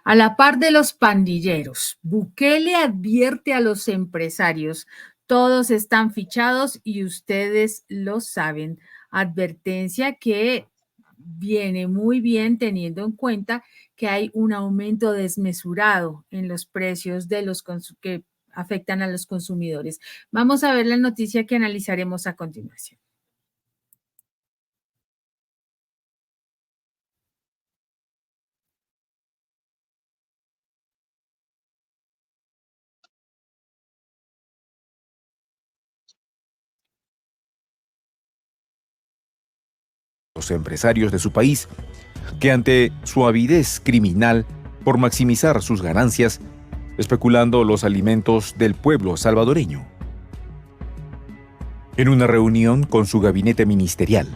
A la par de los pandilleros, Bukele advierte a los empresarios, todos están fichados y ustedes lo saben. Advertencia que viene muy bien teniendo en cuenta que hay un aumento desmesurado en los precios de que afectan a los consumidores. Vamos a ver la noticia que analizaremos a continuación. Los empresarios de su país, que ante su avidez criminal por maximizar sus ganancias, especulando los alimentos del pueblo salvadoreño. En una reunión con su gabinete ministerial,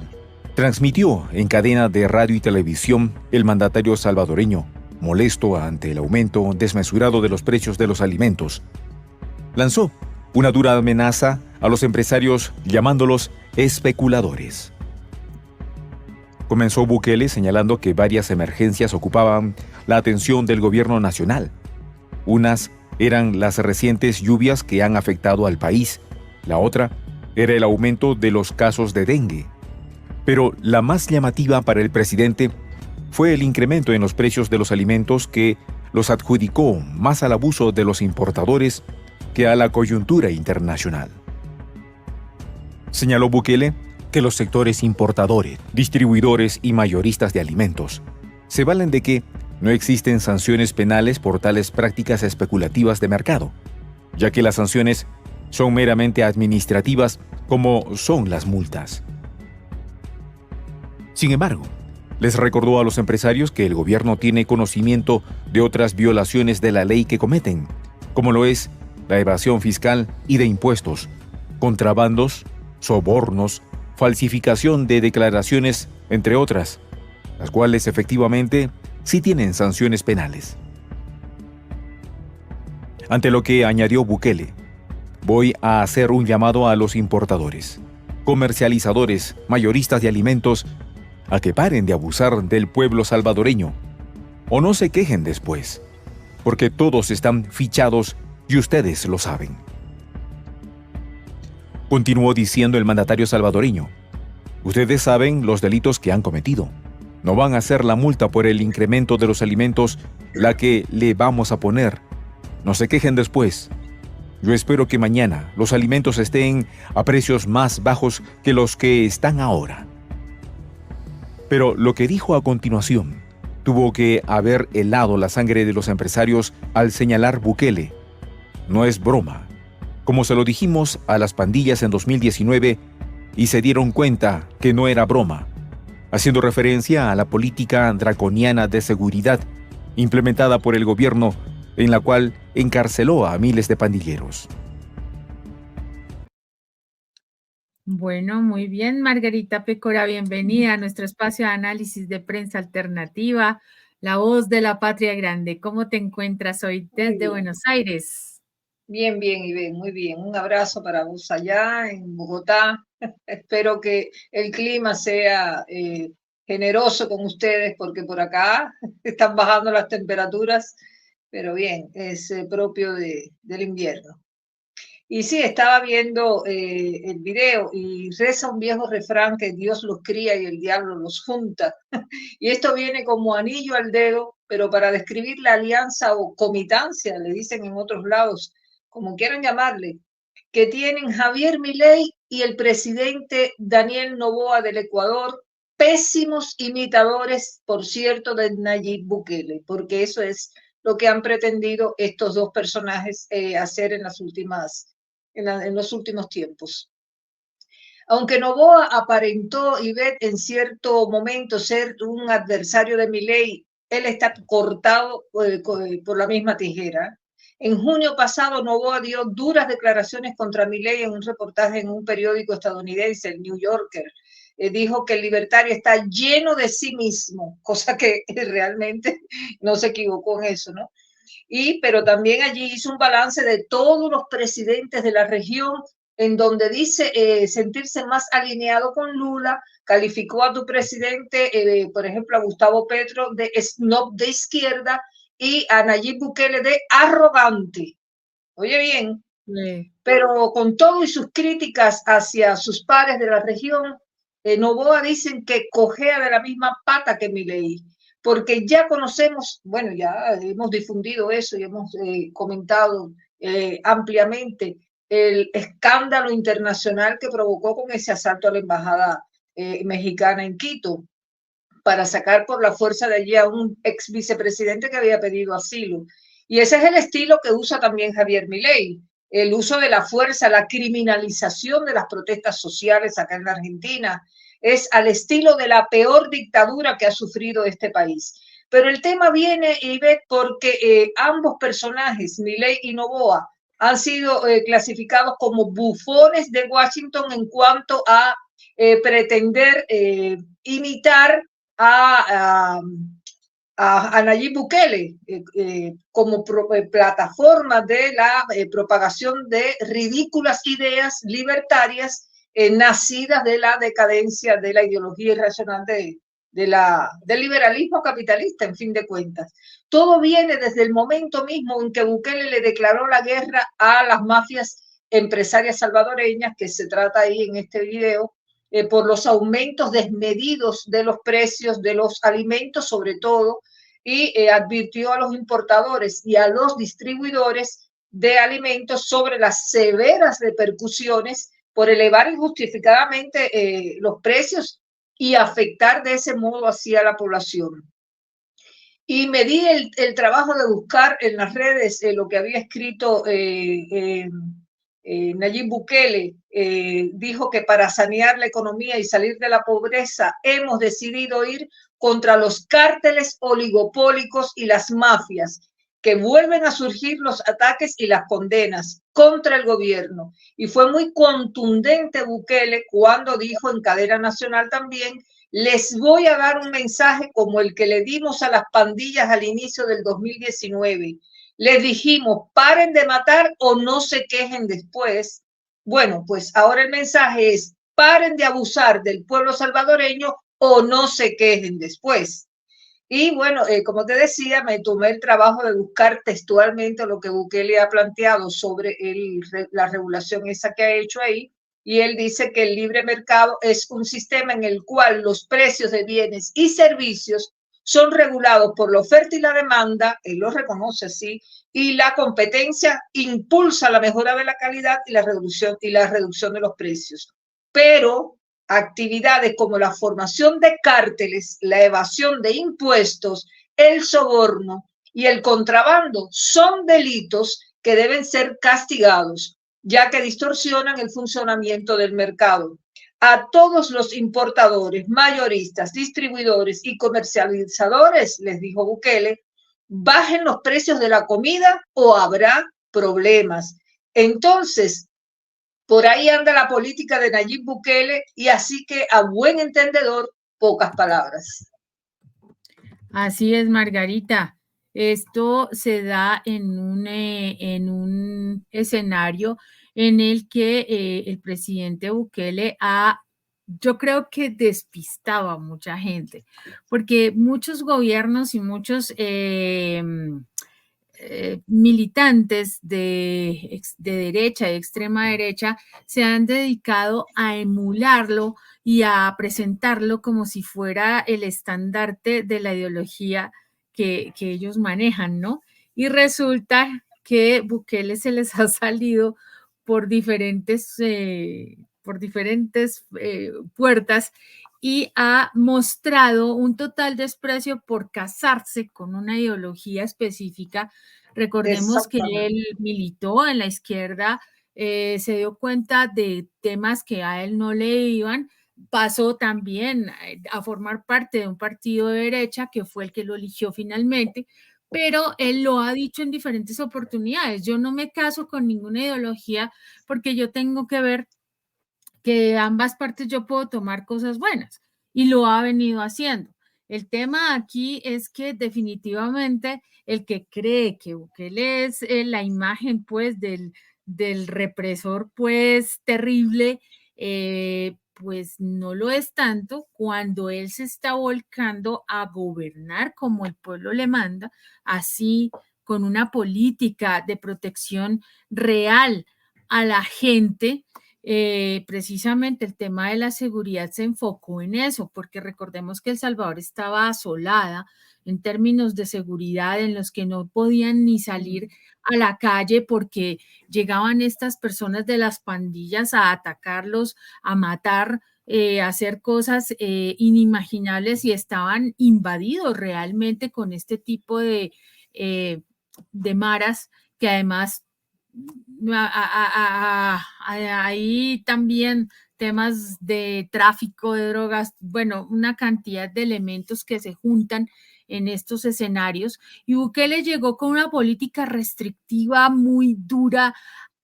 transmitió en cadena de radio y televisión el mandatario salvadoreño, molesto ante el aumento desmesurado de los precios de los alimentos, lanzó una dura amenaza a los empresarios llamándolos especuladores. Comenzó Bukele señalando que varias emergencias ocupaban la atención del gobierno nacional. Unas eran las recientes lluvias que han afectado al país. La otra era el aumento de los casos de dengue. Pero la más llamativa para el presidente fue el incremento en los precios de los alimentos que los adjudicó más al abuso de los importadores que a la coyuntura internacional. Señaló Bukele que los sectores importadores, distribuidores y mayoristas de alimentos se valen de que no existen sanciones penales por tales prácticas especulativas de mercado, ya que las sanciones son meramente administrativas como son las multas. Sin embargo, les recordó a los empresarios que el gobierno tiene conocimiento de otras violaciones de la ley que cometen, como lo es la evasión fiscal y de impuestos, contrabandos, sobornos, falsificación de declaraciones, entre otras, las cuales efectivamente sí tienen sanciones penales. Ante lo que añadió Bukele, voy a hacer un llamado a los importadores, comercializadores, mayoristas de alimentos, a que paren de abusar del pueblo salvadoreño, o no se quejen después, porque todos están fichados y ustedes lo saben. Continuó diciendo el mandatario salvadoreño, ustedes saben los delitos que han cometido. No van a hacer la multa por el incremento de los alimentos la que le vamos a poner. No se quejen después. Yo espero que mañana los alimentos estén a precios más bajos que los que están ahora. Pero lo que dijo a continuación tuvo que haber helado la sangre de los empresarios al señalar Bukele. No es broma. Como se lo dijimos a las pandillas en 2019 y se dieron cuenta que no era broma, haciendo referencia a la política draconiana de seguridad implementada por el gobierno en la cual encarceló a miles de pandilleros. Bueno, muy bien, Margarita Pecora, bienvenida a nuestro espacio de análisis de prensa alternativa, La Voz de la Patria Grande. ¿Cómo te encuentras hoy desde Buenos Aires? Bien, bien, Ivén, muy bien. Un abrazo para vos allá en Bogotá. Espero que el clima sea generoso con ustedes, porque por acá están bajando las temperaturas, pero bien, es propio del invierno. Y sí, estaba viendo el video y reza un viejo refrán que Dios los cría y el diablo los junta. Y esto viene como anillo al dedo, pero para describir la alianza o comitancia, le dicen en otros lados, como quieran llamarle, que tienen Javier Milei y el presidente Daniel Noboa del Ecuador, pésimos imitadores, por cierto, de Nayib Bukele, porque eso es lo que han pretendido estos dos personajes hacer en los últimos tiempos. Aunque Noboa aparentó, Ivette, en cierto momento ser un adversario de Milei, él está cortado por la misma tijera. En junio pasado, Noboa dio duras declaraciones contra Milei en un reportaje en un periódico estadounidense, el New Yorker. Dijo que el libertario está lleno de sí mismo, cosa que realmente no se equivocó en eso, ¿no? Pero también allí hizo un balance de todos los presidentes de la región, en donde dice sentirse más alineado con Lula. Calificó a tu presidente, por ejemplo, a Gustavo Petro, de snob de izquierda, y a Nayib Bukele de arrogante. Oye bien, pero con todo y sus críticas hacia sus pares de la región, Noboa dicen que cojea de la misma pata que Milei, porque ya conocemos, bueno, ya hemos difundido eso y hemos comentado ampliamente el escándalo internacional que provocó con ese asalto a la embajada mexicana en Quito para sacar por la fuerza de allí a un ex vicepresidente que había pedido asilo. Y ese es el estilo que usa también Javier Milei, el uso de la fuerza, la criminalización de las protestas sociales acá en la Argentina, es al estilo de la peor dictadura que ha sufrido este país. Pero el tema viene, Ivette, porque ambos personajes, Milei y Noboa, han sido clasificados como bufones de Washington en cuanto a pretender imitar a, a Nayib Bukele como plataforma de la propagación de ridículas ideas libertarias nacidas de la decadencia de la ideología irracional del liberalismo capitalista, en fin de cuentas. Todo viene desde el momento mismo en que Bukele le declaró la guerra a las mafias empresarias salvadoreñas, que se trata ahí en este video, por los aumentos desmedidos de los precios de los alimentos, sobre todo, y advirtió a los importadores y a los distribuidores de alimentos sobre las severas repercusiones por elevar injustificadamente los precios y afectar de ese modo así a la población. Y me di el trabajo de buscar en las redes lo que había escrito Nayib Bukele. Dijo que para sanear la economía y salir de la pobreza hemos decidido ir contra los cárteles oligopólicos y las mafias, que vuelven a surgir los ataques y las condenas contra el gobierno. Y fue muy contundente Bukele cuando dijo en cadena nacional también: les voy a dar un mensaje como el que le dimos a las pandillas al inicio del 2019. Les dijimos, paren de matar o no se quejen después. Bueno, pues ahora el mensaje es, paren de abusar del pueblo salvadoreño o no se quejen después. Y bueno, como te decía, me tomé el trabajo de buscar textualmente lo que Bukele ha planteado sobre la regulación esa que ha hecho ahí. Y él dice que el libre mercado es un sistema en el cual los precios de bienes y servicios son regulados por la oferta y la demanda, él lo reconoce así, y la competencia impulsa la mejora de la calidad y la reducción de los precios. Pero actividades como la formación de cárteles, la evasión de impuestos, el soborno y el contrabando son delitos que deben ser castigados, ya que distorsionan el funcionamiento del mercado. A todos los importadores, mayoristas, distribuidores y comercializadores, les dijo Bukele, bajen los precios de la comida o habrá problemas. Entonces, por ahí anda la política de Nayib Bukele y así que a buen entendedor, pocas palabras. Así es, Margarita. Esto se da en un escenario en el que el presidente Bukele yo creo que despistaba a mucha gente, porque muchos gobiernos y muchos militantes de derecha y extrema derecha se han dedicado a emularlo y a presentarlo como si fuera el estandarte de la ideología que ellos manejan, ¿no? Y resulta que Bukele se les ha salido por diferentes puertas y ha mostrado un total desprecio por casarse con una ideología específica. Recordemos que él militó en la izquierda, se dio cuenta de temas que a él no le iban, pasó también a formar parte de un partido de derecha que fue el que lo eligió finalmente, pero él lo ha dicho en diferentes oportunidades: yo no me caso con ninguna ideología porque yo tengo que ver que de ambas partes yo puedo tomar cosas buenas, y lo ha venido haciendo. El tema aquí es que definitivamente el que cree que Bukele es la imagen pues del represor pues terrible, pues no lo es tanto cuando él se está volcando a gobernar como el pueblo le manda, así con una política de protección real a la gente. Precisamente el tema de la seguridad se enfocó en eso, porque recordemos que El Salvador estaba asolada en términos de seguridad, en los que no podían ni salir a la calle porque llegaban estas personas de las pandillas a atacarlos, a matar, a hacer cosas inimaginables, y estaban invadidos realmente con este tipo de maras que además hay también temas de tráfico de drogas, bueno, una cantidad de elementos que se juntan en estos escenarios, y Bukele llegó con una política restrictiva muy dura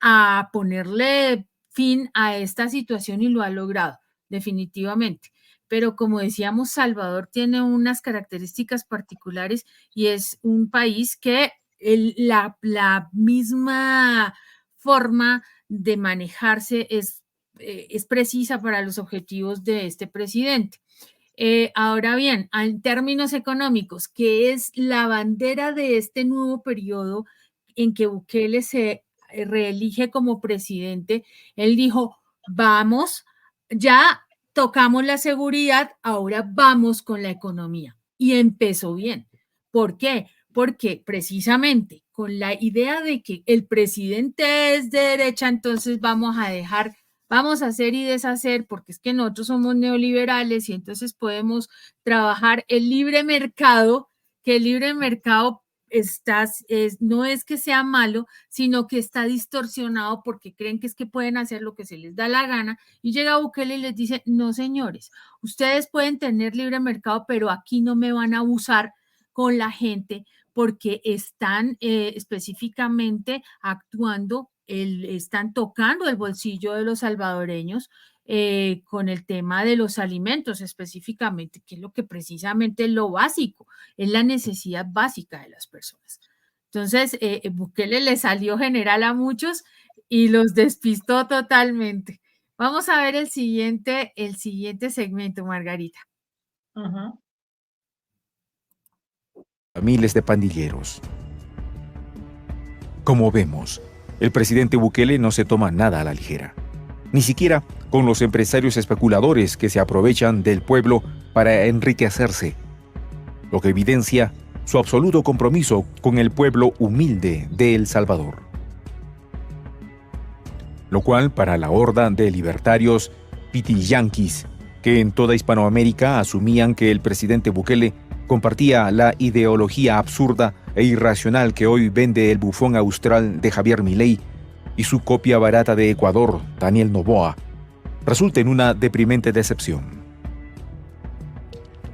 a ponerle fin a esta situación, y lo ha logrado definitivamente. Pero como decíamos, Salvador tiene unas características particulares, y es un país que la misma forma de manejarse es precisa para los objetivos de este presidente. Ahora bien, en términos económicos, que es la bandera de este nuevo periodo en que Bukele se reelige como presidente, él dijo, vamos, ya tocamos la seguridad, ahora vamos con la economía. Y empezó bien. ¿Por qué? Porque precisamente con la idea de que el presidente es de derecha, entonces vamos a hacer y deshacer, porque es que nosotros somos neoliberales y entonces podemos trabajar el libre mercado, que el libre mercado no es que sea malo, sino que está distorsionado porque creen que es que pueden hacer lo que se les da la gana, y llega Bukele y les dice, no señores, ustedes pueden tener libre mercado, pero aquí no me van a abusar con la gente, porque están específicamente actuando, están tocando el bolsillo de los salvadoreños con el tema de los alimentos específicamente, que es lo que precisamente es lo básico, es la necesidad básica de las personas. Entonces, Bukele le salió general a muchos y los despistó totalmente. Vamos a ver el siguiente segmento, Margarita. Uh-huh. Miles de pandilleros. Como vemos, el presidente Bukele no se toma nada a la ligera, ni siquiera con los empresarios especuladores que se aprovechan del pueblo para enriquecerse, lo que evidencia su absoluto compromiso con el pueblo humilde de El Salvador. Lo cual, para la horda de libertarios pitiyanquis que en toda Hispanoamérica asumían que el presidente Bukele compartía la ideología absurda e irracional que hoy vende el bufón austral de Javier Milei y su copia barata de Ecuador, Daniel Noboa, resulta en una deprimente decepción.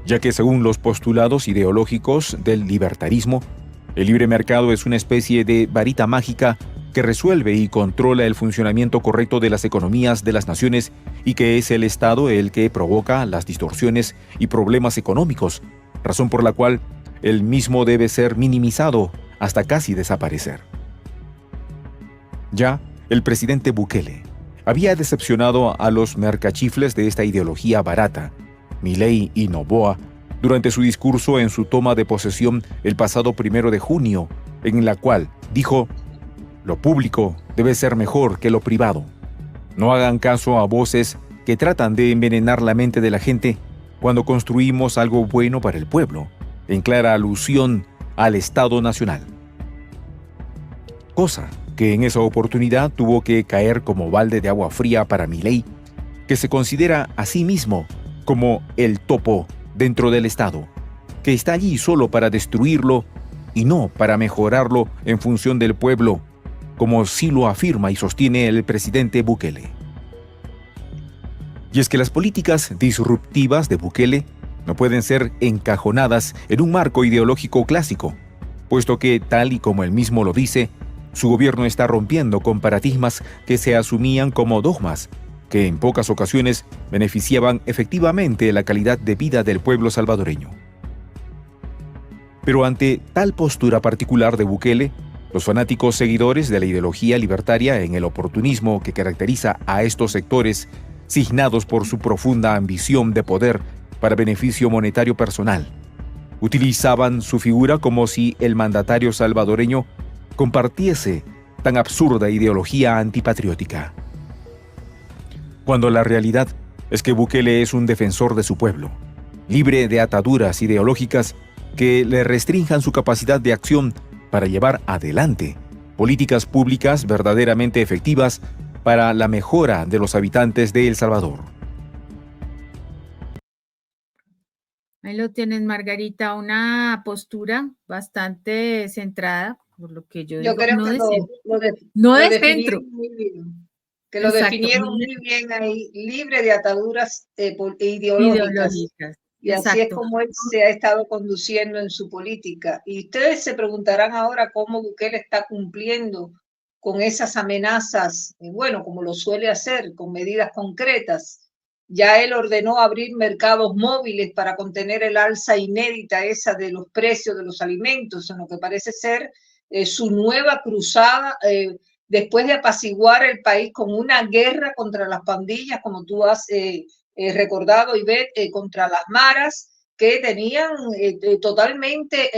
Ya que según los postulados ideológicos del libertarismo, el libre mercado es una especie de varita mágica que resuelve y controla el funcionamiento correcto de las economías de las naciones, y que es el Estado el que provoca las distorsiones y problemas económicos, razón por la cual el mismo debe ser minimizado hasta casi desaparecer. Ya el presidente Bukele había decepcionado a los mercachifles de esta ideología barata, Milei y Noboa, durante su discurso en su toma de posesión el pasado 1 de junio, en la cual dijo: lo público debe ser mejor que lo privado. No hagan caso a voces que tratan de envenenar la mente de la gente cuando construimos algo bueno para el pueblo, en clara alusión al Estado Nacional. Cosa que en esa oportunidad tuvo que caer como balde de agua fría para Milei, que se considera a sí mismo como el topo dentro del Estado, que está allí solo para destruirlo y no para mejorarlo en función del pueblo, como sí lo afirma y sostiene el presidente Bukele. Y es que las políticas disruptivas de Bukele no pueden ser encajonadas en un marco ideológico clásico, puesto que, tal y como él mismo lo dice, su gobierno está rompiendo con paradigmas que se asumían como dogmas, que en pocas ocasiones beneficiaban efectivamente la calidad de vida del pueblo salvadoreño. Pero ante tal postura particular de Bukele, los fanáticos seguidores de la ideología libertaria en el oportunismo que caracteriza a estos sectores signados por su profunda ambición de poder para beneficio monetario personal. Utilizaban su figura como si el mandatario salvadoreño compartiese tan absurda ideología antipatriótica, cuando la realidad es que Bukele es un defensor de su pueblo, libre de ataduras ideológicas que le restrinjan su capacidad de acción para llevar adelante políticas públicas verdaderamente efectivas para la mejora de los habitantes de El Salvador. Ahí lo tienes, Margarita, una postura bastante centrada, por lo que yo Yo digo, creo no que de centro, lo no lo de centro, definieron muy bien, que lo exacto, definieron no de muy bien ahí, libre de ataduras ideológicas. ideológicas, Y así es exacto. como él se ha estado conduciendo en su política. Y ustedes se preguntarán ahora cómo Bukele está cumpliendo con esas amenazas, bueno, como lo suele hacer, con medidas concretas. Ya él ordenó abrir mercados móviles para contener el alza inédita esa de los precios de los alimentos, en lo que parece ser su nueva cruzada, después de apaciguar el país con una guerra contra las pandillas, como tú has recordado, Ivette, contra las maras que tenían totalmente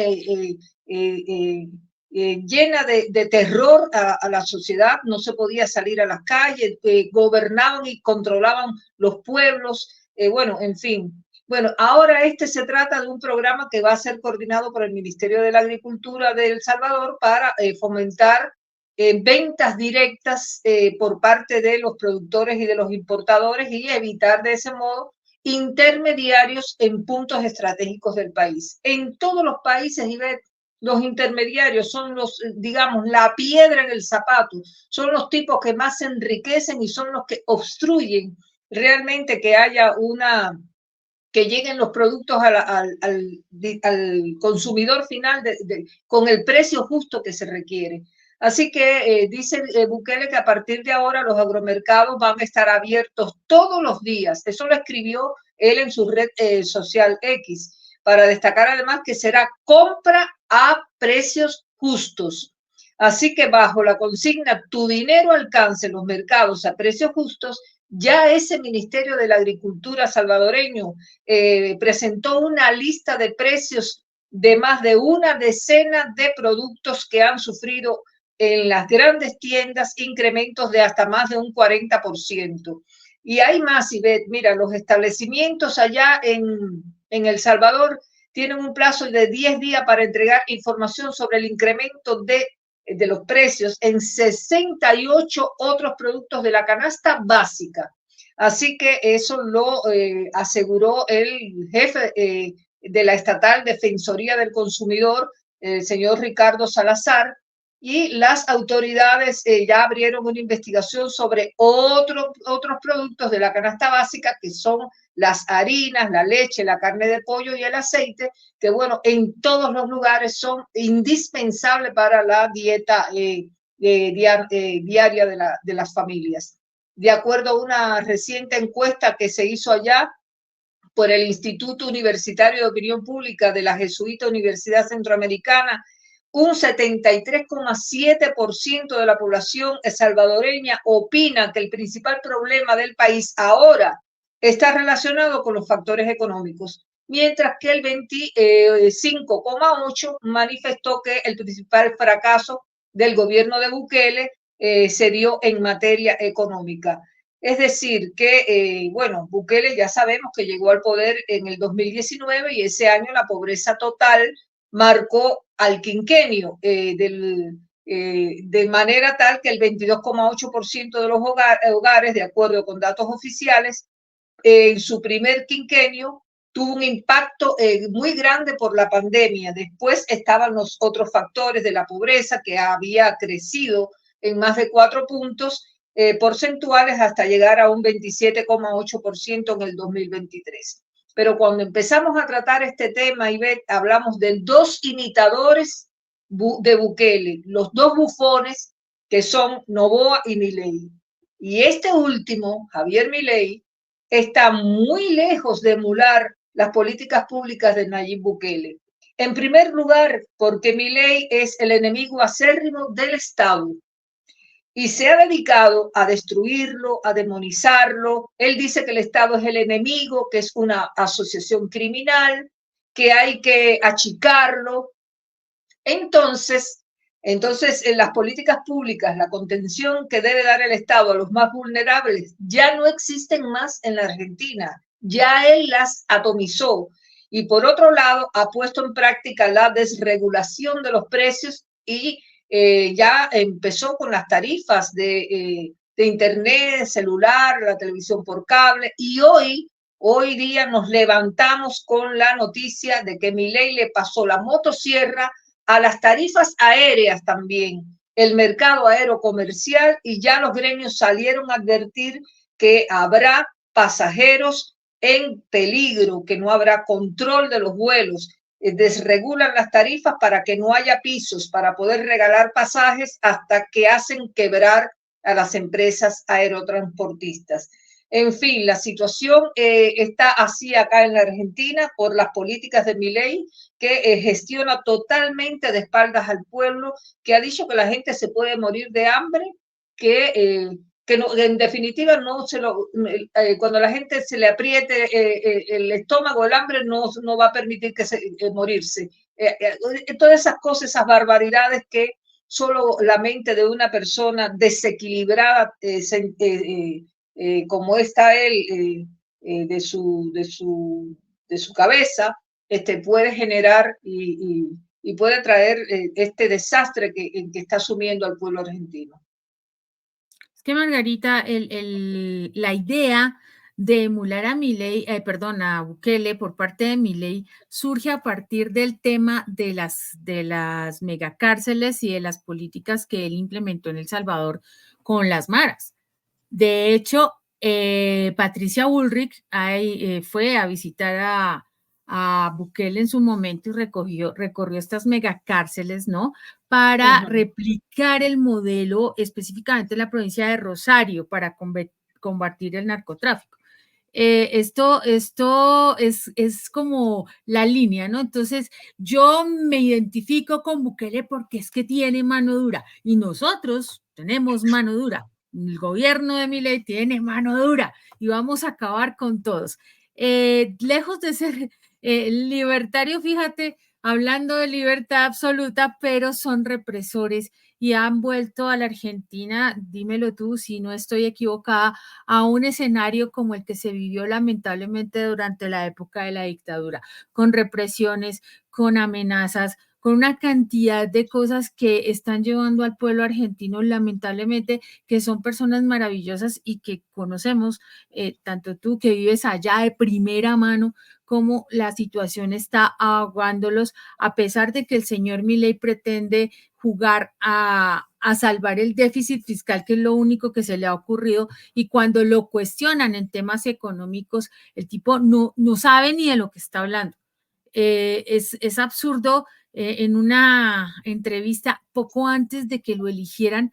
llena de terror a la sociedad, no se podía salir a las calles, gobernaban y controlaban los pueblos, bueno, en fin. Bueno, ahora se trata de un programa que va a ser coordinado por el Ministerio de la Agricultura de El Salvador para fomentar ventas directas por parte de los productores y de los importadores y evitar de ese modo intermediarios en puntos estratégicos del país. En todos los países, Ivette, los intermediarios son los, digamos, la piedra en el zapato, son los tipos que más se enriquecen y son los que obstruyen realmente que haya que lleguen los productos al consumidor final con el precio justo que se requiere. Así que dice Bukele que a partir de ahora los agromercados van a estar abiertos todos los días. Eso lo escribió él en su red social X, para destacar además que será compra a precios justos. Así que bajo la consigna "tu dinero alcance los mercados a precios justos", ya ese Ministerio de la Agricultura salvadoreño presentó una lista de precios de más de una decena de productos que han sufrido en las grandes tiendas incrementos de hasta más de un 40%. Y hay más, Ivette, mira, los establecimientos allá en El Salvador tienen un plazo de 10 días para entregar información sobre el incremento de los precios en 68 otros productos de la canasta básica. Así que eso lo aseguró el jefe de la Estatal Defensoría del Consumidor, el señor Ricardo Salazar, y las autoridades ya abrieron una investigación sobre otros productos de la canasta básica, que son las harinas, la leche, la carne de pollo y el aceite, que bueno, en todos los lugares son indispensables para la dieta diaria de las familias. De acuerdo a una reciente encuesta que se hizo allá por el Instituto Universitario de Opinión Pública de la Jesuita Universidad Centroamericana, un 73,7% de la población salvadoreña opina que el principal problema del país ahora está relacionado con los factores económicos, mientras que el 25,8% manifestó que el principal fracaso del gobierno de Bukele se dio en materia económica. Es decir, que, bueno, Bukele ya sabemos que llegó al poder en el 2019 y ese año la pobreza total marcó al quinquenio de manera tal que el 22,8% de los hogares, de acuerdo con datos oficiales, en su primer quinquenio tuvo un impacto muy grande por la pandemia. Después estaban los otros factores de la pobreza, que había crecido en más de 4 puntos porcentuales hasta llegar a un 27,8% en el 2023. Pero cuando empezamos a tratar este tema, Ivette, hablamos de dos imitadores de Bukele, los dos bufones que son Noboa y Milei. Y este último, Javier Milei, está muy lejos de emular las políticas públicas de Nayib Bukele. En primer lugar, porque Milei es el enemigo acérrimo del Estado. y se ha dedicado a destruirlo, a demonizarlo. Él dice que el Estado es el enemigo, que es una asociación criminal, que hay que achicarlo. Entonces, en las políticas públicas, la contención que debe dar el Estado a los más vulnerables ya no existen más en la Argentina. Ya él las atomizó. Y por otro lado, ha puesto en práctica la desregulación de los precios y ya empezó con las tarifas de Internet, celular, la televisión por cable. Y hoy día nos levantamos con la noticia de que Milei le pasó la motosierra a las tarifas aéreas también, el mercado aerocomercial, y ya los gremios salieron a advertir que habrá pasajeros en peligro, que no habrá control de los vuelos, desregulan las tarifas para que no haya pisos, para poder regalar pasajes hasta que hacen quebrar a las empresas aerotransportistas. En fin, la situación está así acá en la Argentina por las políticas de Milei, que gestiona totalmente de espaldas al pueblo, que ha dicho que la gente se puede morir de hambre, que no, en definitiva no se lo, cuando la gente se le apriete el estómago, el hambre no va a permitir que morirse. Todas esas cosas, esas barbaridades que solo la mente de una persona desequilibrada como está él de su cabeza, puede generar y puede traer este desastre que está asumiendo al pueblo argentino. Es que Margarita, la idea de emular a Milei, a Bukele por parte de Milei surge a partir del tema de las megacárceles y de las políticas que él implementó en El Salvador con las maras. De hecho, Patricia Bullrich fue a visitar a Bukele en su momento y recorrió estas megacárceles, ¿no? Para replicar el modelo específicamente en la provincia de Rosario para combatir el narcotráfico. Esto es como la línea, ¿no? Entonces, yo me identifico con Bukele porque es que tiene mano dura y nosotros tenemos mano dura. El gobierno de Milei tiene mano dura y vamos a acabar con todos. Lejos de ser libertario, fíjate, hablando de libertad absoluta, pero son represores y han vuelto a la Argentina, dímelo tú si no estoy equivocada, a un escenario como el que se vivió lamentablemente durante la época de la dictadura, con represiones, con amenazas, con una cantidad de cosas que están llevando al pueblo argentino, lamentablemente, que son personas maravillosas y que conocemos, tanto tú que vives allá de primera mano, cómo la situación está ahogándolos, a pesar de que el señor Milei pretende jugar a salvar el déficit fiscal, que es lo único que se le ha ocurrido, y cuando lo cuestionan en temas económicos, el tipo no sabe ni de lo que está hablando. Es absurdo. En una entrevista poco antes de que lo eligieran,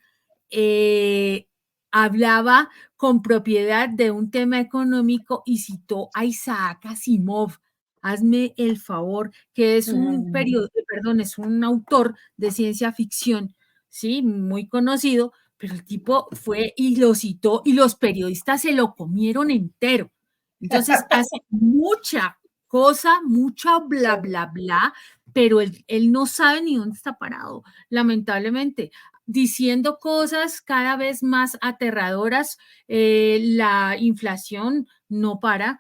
hablaba con propiedad de un tema económico y citó a Isaac Asimov. Hazme el favor, que es es un autor de ciencia ficción, sí, muy conocido, pero el tipo fue y lo citó y los periodistas se lo comieron entero. Entonces hace mucha cosa, mucha bla, bla, bla, pero él no sabe ni dónde está parado, lamentablemente, diciendo cosas cada vez más aterradoras. La inflación no para,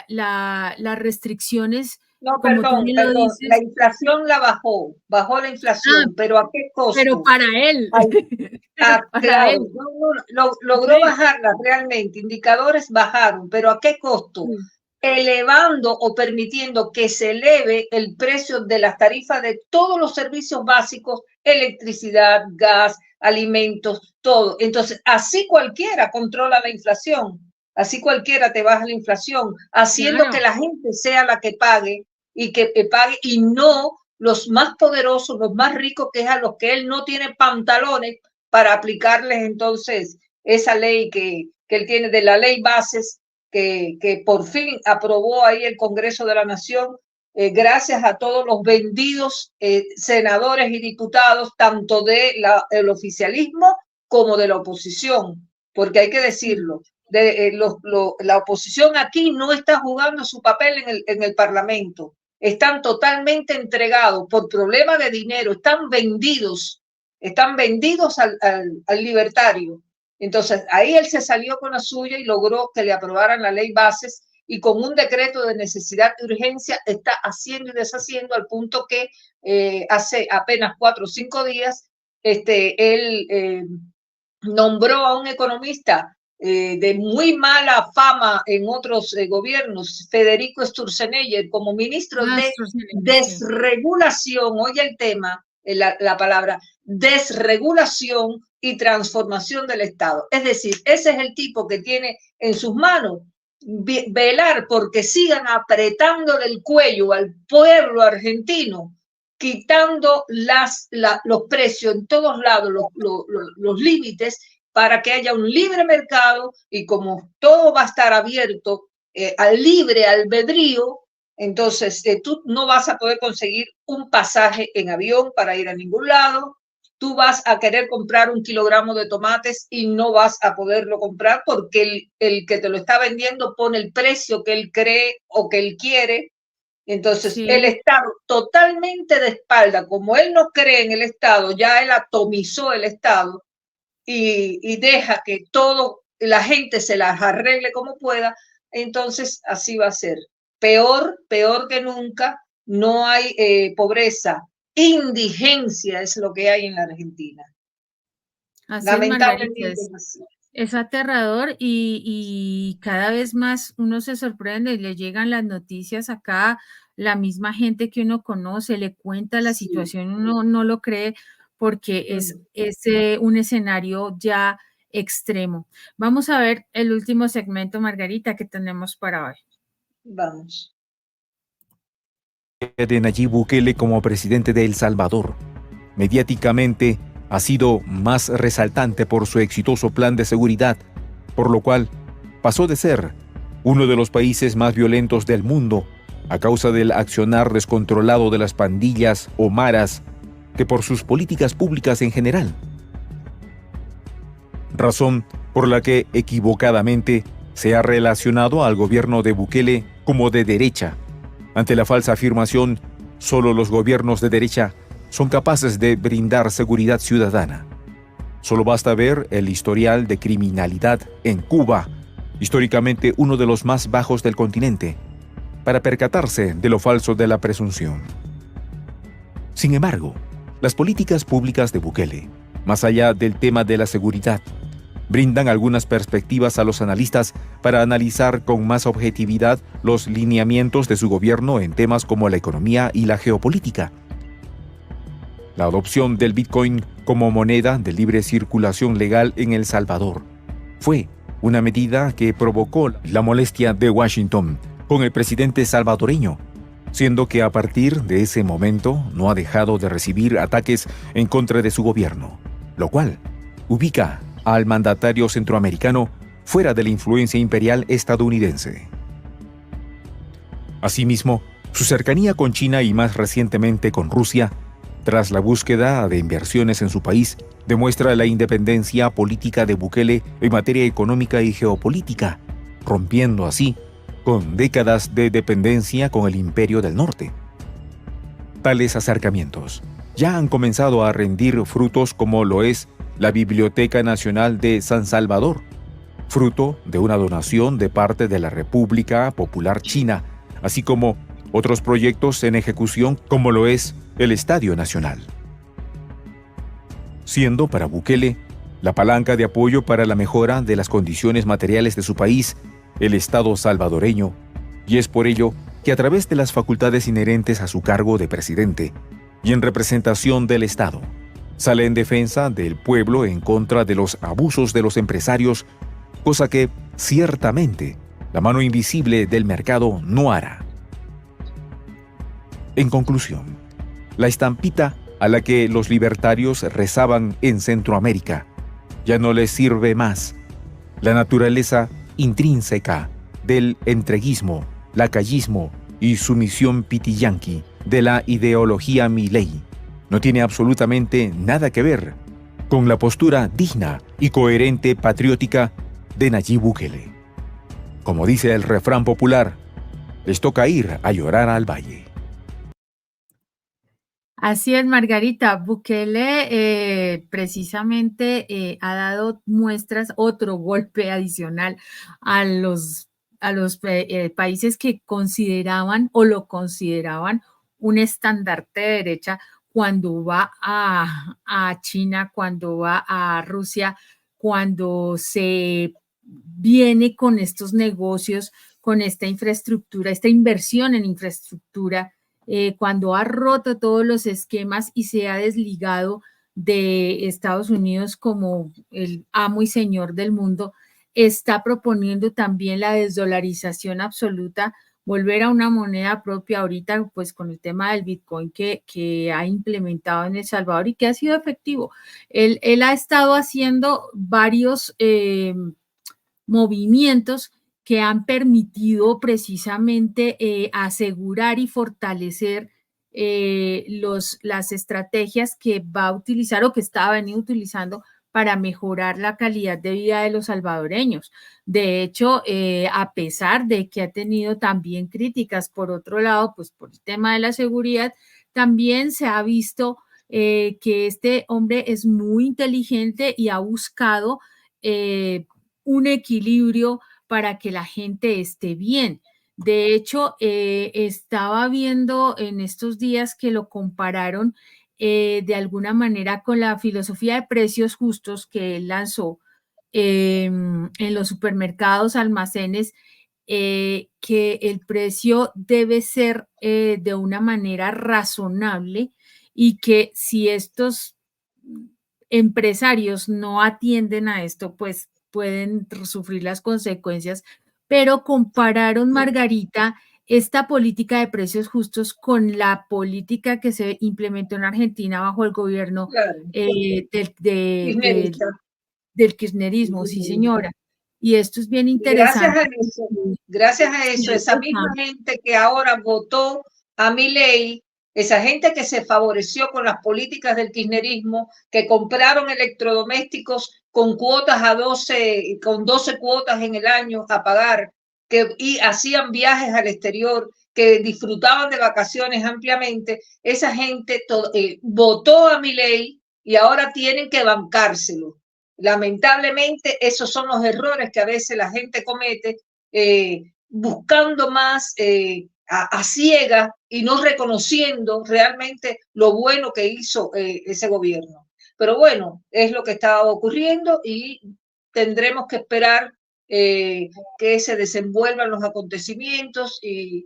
las restricciones, No, como tú perdón, me lo perdón. La dices. inflación la bajó la inflación, pero ¿a qué Pero costo? para él, pero para él. Claro, logró Sí, bajarla realmente, indicadores bajaron, pero ¿a qué costo? sí. Elevando o permitiendo que se eleve el precio de las tarifas de todos los servicios básicos, electricidad, gas, alimentos, todo. Entonces, así cualquiera controla la inflación, así cualquiera te baja la inflación, haciendo que Claro. la gente sea la que pague y no los más poderosos, los más ricos, que es a los que él no tiene pantalones para aplicarles entonces esa ley que él tiene de la ley bases que por fin aprobó ahí el Congreso de la Nación, gracias a todos los vendidos senadores y diputados, tanto del oficialismo como de la oposición, porque hay que decirlo, la oposición aquí no está jugando su papel en el Parlamento, están totalmente entregados por problemas de dinero, están vendidos al libertario. Entonces ahí él se salió con la suya y logró que le aprobaran la ley bases, y con un decreto de necesidad y urgencia está haciendo y deshaciendo, al punto que hace apenas 4 o 5 días él nombró a un economista de muy mala fama en otros gobiernos, Federico Sturzenegger, como ministro de desregulación. Oye el tema, la palabra desregulación y transformación del Estado. Es decir, ese es el tipo que tiene en sus manos velar porque sigan apretándole el cuello al pueblo argentino, quitando los precios en todos lados, los límites, para que haya un libre mercado, y como todo va a estar abierto al libre albedrío, entonces tú no vas a poder conseguir un pasaje en avión para ir a ningún lado. Tú vas a querer comprar 1 kilogramo de tomates y no vas a poderlo comprar porque el que te lo está vendiendo pone el precio que él cree o que él quiere. Entonces, sí, el Estado totalmente de espalda, como él no cree en el Estado, ya él atomizó el Estado y deja que todo, la gente se las arregle como pueda. Entonces, así va a ser. Peor que nunca. No hay pobreza. Indigencia es lo que hay en la Argentina. Así lamentablemente es aterrador, y cada vez más uno se sorprende, le llegan las noticias acá, la misma gente que uno conoce le cuenta la situación, uno no lo cree, porque es un escenario ya extremo. Vamos a ver el último segmento, Margarita, que tenemos para hoy. Vamos. De Nayib Bukele como presidente de El Salvador, mediáticamente ha sido más resaltante por su exitoso plan de seguridad, por lo cual pasó de ser uno de los países más violentos del mundo a causa del accionar descontrolado de las pandillas o maras, que por sus políticas públicas en general. Razón por la que equivocadamente se ha relacionado al gobierno de Bukele como de derecha, ante la falsa afirmación: solo los gobiernos de derecha son capaces de brindar seguridad ciudadana. Solo basta ver el historial de criminalidad en Cuba, históricamente uno de los más bajos del continente, para percatarse de lo falso de la presunción. Sin embargo, las políticas públicas de Bukele, más allá del tema de la seguridad, brindan algunas perspectivas a los analistas para analizar con más objetividad los lineamientos de su gobierno en temas como la economía y la geopolítica. La adopción del Bitcoin como moneda de libre circulación legal en El Salvador fue una medida que provocó la molestia de Washington con el presidente salvadoreño, siendo que a partir de ese momento no ha dejado de recibir ataques en contra de su gobierno, lo cual ubica al mandatario centroamericano fuera de la influencia imperial estadounidense. Asimismo, su cercanía con China y más recientemente con Rusia, tras la búsqueda de inversiones en su país, demuestra la independencia política de Bukele en materia económica y geopolítica, rompiendo así con décadas de dependencia con el Imperio del Norte. Tales acercamientos ya han comenzado a rendir frutos, como lo es la Biblioteca Nacional de San Salvador, fruto de una donación de parte de la República Popular China, así como otros proyectos en ejecución, como lo es el Estadio Nacional. Siendo para Bukele la palanca de apoyo para la mejora de las condiciones materiales de su país, el Estado salvadoreño, y es por ello que a través de las facultades inherentes a su cargo de presidente y en representación del Estado, sale en defensa del pueblo en contra de los abusos de los empresarios, cosa que, ciertamente, la mano invisible del mercado no hará. En conclusión, la estampita a la que los libertarios rezaban en Centroamérica ya no les sirve más. La naturaleza intrínseca del entreguismo, lacayismo y sumisión pitiyanqui de la ideología Milei no tiene absolutamente nada que ver con la postura digna y coherente patriótica de Nayib Bukele. Como dice el refrán popular, les toca ir a llorar al valle. Así es, Margarita. Bukele precisamente ha dado muestras, otro golpe adicional a los países que consideraban o lo consideraban un estandarte de derecha cuando va a China, cuando va a Rusia, cuando se viene con estos negocios, con esta infraestructura, esta inversión en infraestructura, cuando ha roto todos los esquemas y se ha desligado de Estados Unidos como el amo y señor del mundo, está proponiendo también la desdolarización absoluta, volver a una moneda propia ahorita, pues con el tema del Bitcoin que ha implementado en El Salvador y que ha sido efectivo. Él ha estado haciendo varios movimientos que han permitido precisamente asegurar y fortalecer las estrategias que va a utilizar o que está venido utilizando para mejorar la calidad de vida de los salvadoreños. De hecho, a pesar de que ha tenido también críticas, por otro lado, pues por el tema de la seguridad, también se ha visto que este hombre es muy inteligente y ha buscado un equilibrio para que la gente esté bien. De hecho, estaba viendo en estos días que lo compararon de alguna manera con la filosofía de precios justos que él lanzó en los supermercados, almacenes, que el precio debe ser de una manera razonable y que si estos empresarios no atienden a esto, pues pueden sufrir las consecuencias, pero compararon, Margarita, esta política de precios justos con la política que se implementó en Argentina bajo el gobierno Claro, kirchnerista. del kirchnerismo, sí señora. Y esto es bien Y interesante. gracias a eso, Sí, esa misma gente que ahora votó a Milei, esa gente que se favoreció con las políticas del kirchnerismo, que compraron electrodomésticos con cuotas a 12, con 12 cuotas en el año a pagar, y hacían viajes al exterior, que disfrutaban de vacaciones ampliamente, esa gente votó a Milei y ahora tienen que bancárselo. Lamentablemente, esos son los errores que a veces la gente comete, buscando más a ciegas y no reconociendo realmente lo bueno que hizo ese gobierno. Pero bueno, es lo que está ocurriendo y tendremos que esperar que se desenvuelvan los acontecimientos y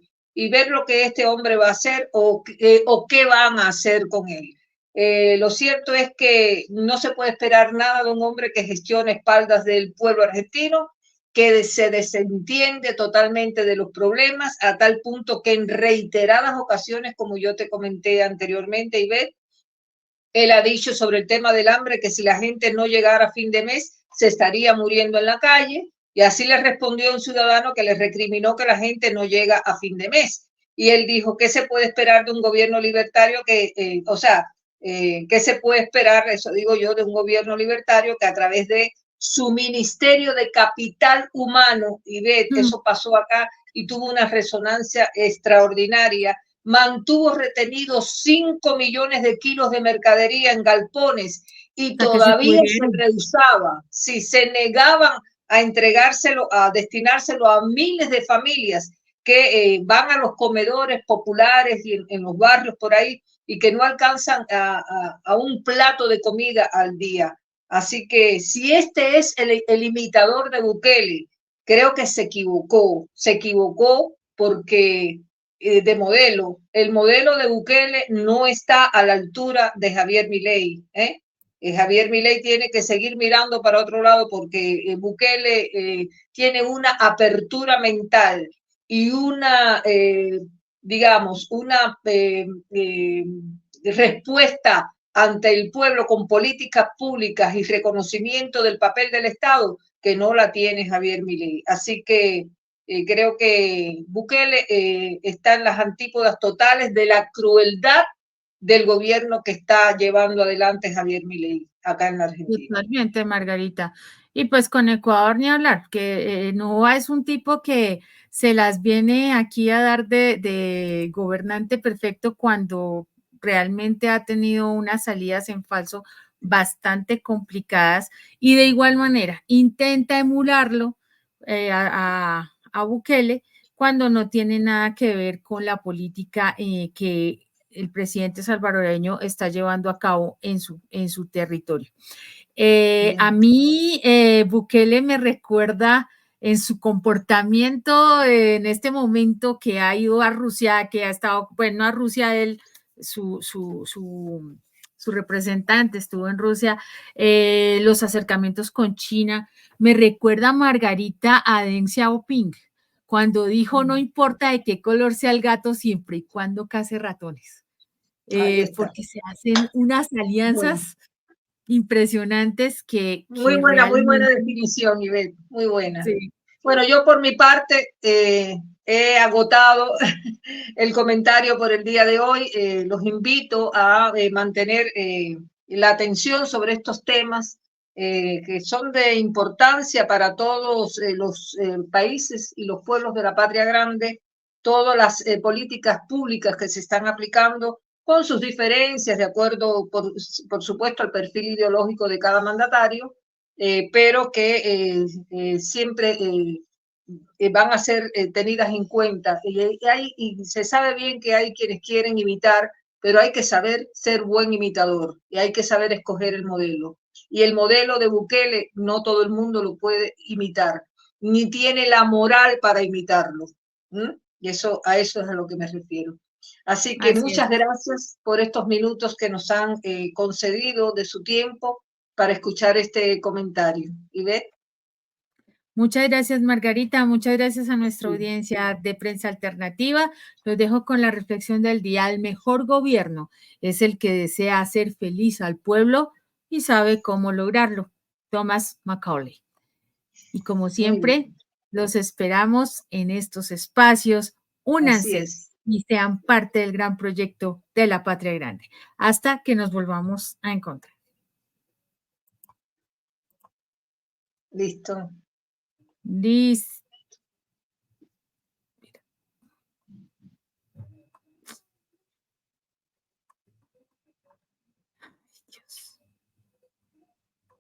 ver lo que este hombre va a hacer o qué van a hacer con él. Lo cierto es que no se puede esperar nada de un hombre que gestione espaldas del pueblo argentino, que se desentiende totalmente de los problemas a tal punto que en reiteradas ocasiones, como yo te comenté anteriormente, Ivette, él ha dicho sobre el tema del hambre que si la gente no llegara a fin de mes se estaría muriendo en la calle, y así le respondió un ciudadano que le recriminó que la gente no llega a fin de mes. Y él dijo, ¿qué se puede esperar de un gobierno libertario ¿qué se puede esperar, eso digo yo, de un gobierno libertario que a través de su Ministerio de Capital Humano, y ve, eso pasó acá y tuvo una resonancia extraordinaria, mantuvo retenidos 5 millones de kilos de mercadería en galpones y todavía se rehusaba, si se negaban a entregárselo, a destinárselo a miles de familias que van a los comedores populares y en los barrios por ahí y que no alcanzan a un plato de comida al día. Así que si este es el imitador de Bukele, creo que se equivocó porque de modelo, el modelo de Bukele no está a la altura de Javier Milei, ¿eh? Javier Milei tiene que seguir mirando para otro lado porque Bukele tiene una apertura mental y una digamos, una respuesta ante el pueblo con políticas públicas y reconocimiento del papel del Estado que no la tiene Javier Milei. Así que Creo que Bukele está en las antípodas totales de la crueldad del gobierno que está llevando adelante Javier Milei acá en la Argentina. Totalmente, Margarita. Y pues con Ecuador ni hablar, que Novoa es un tipo que se las viene aquí a dar de gobernante perfecto cuando realmente ha tenido unas salidas en falso bastante complicadas y de igual manera intenta emularlo a Bukele cuando no tiene nada que ver con la política que el presidente salvadoreño está llevando a cabo en su territorio. A mí, Bukele me recuerda en su comportamiento en este momento que ha ido a Rusia, que ha estado, bueno, a Rusia, él, su representante estuvo en Rusia, los acercamientos con China, me recuerda a Margarita a Deng Xiaoping, cuando dijo no importa de qué color sea el gato siempre y cuando case ratones, Ahí está. porque se hacen unas Bueno, alianzas impresionantes que muy buena realmente definición, Ivette, muy buena. sí. Bueno, yo por mi parte he agotado el comentario por el día de hoy. Los invito a mantener la atención sobre estos temas que son de importancia para todos los países y los pueblos de la patria grande, todas las políticas públicas que se están aplicando con sus diferencias, de acuerdo, por supuesto, al perfil ideológico de cada mandatario, pero que siempre van a ser tenidas en cuenta. Y se sabe bien que hay quienes quieren imitar, pero hay que saber ser buen imitador y hay que saber escoger el modelo. Y el modelo de Bukele no todo el mundo lo puede imitar, ni tiene la moral para imitarlo. Y a eso es a lo que me refiero. Así que Así muchas es. gracias por estos minutos que nos han concedido de su tiempo para escuchar este comentario. ¿Ivette? Muchas gracias, Margarita. Muchas gracias a nuestra Sí. audiencia de Prensa Alternativa. Los dejo con la reflexión del día. El mejor gobierno es el que desea hacer feliz al pueblo y sabe cómo lograrlo. Thomas Macaulay. Y como Muy siempre, bien, los esperamos en estos espacios. así Únanse es. y sean parte del gran proyecto de la Patria Grande. Hasta que nos volvamos a encontrar. Listo. Listo.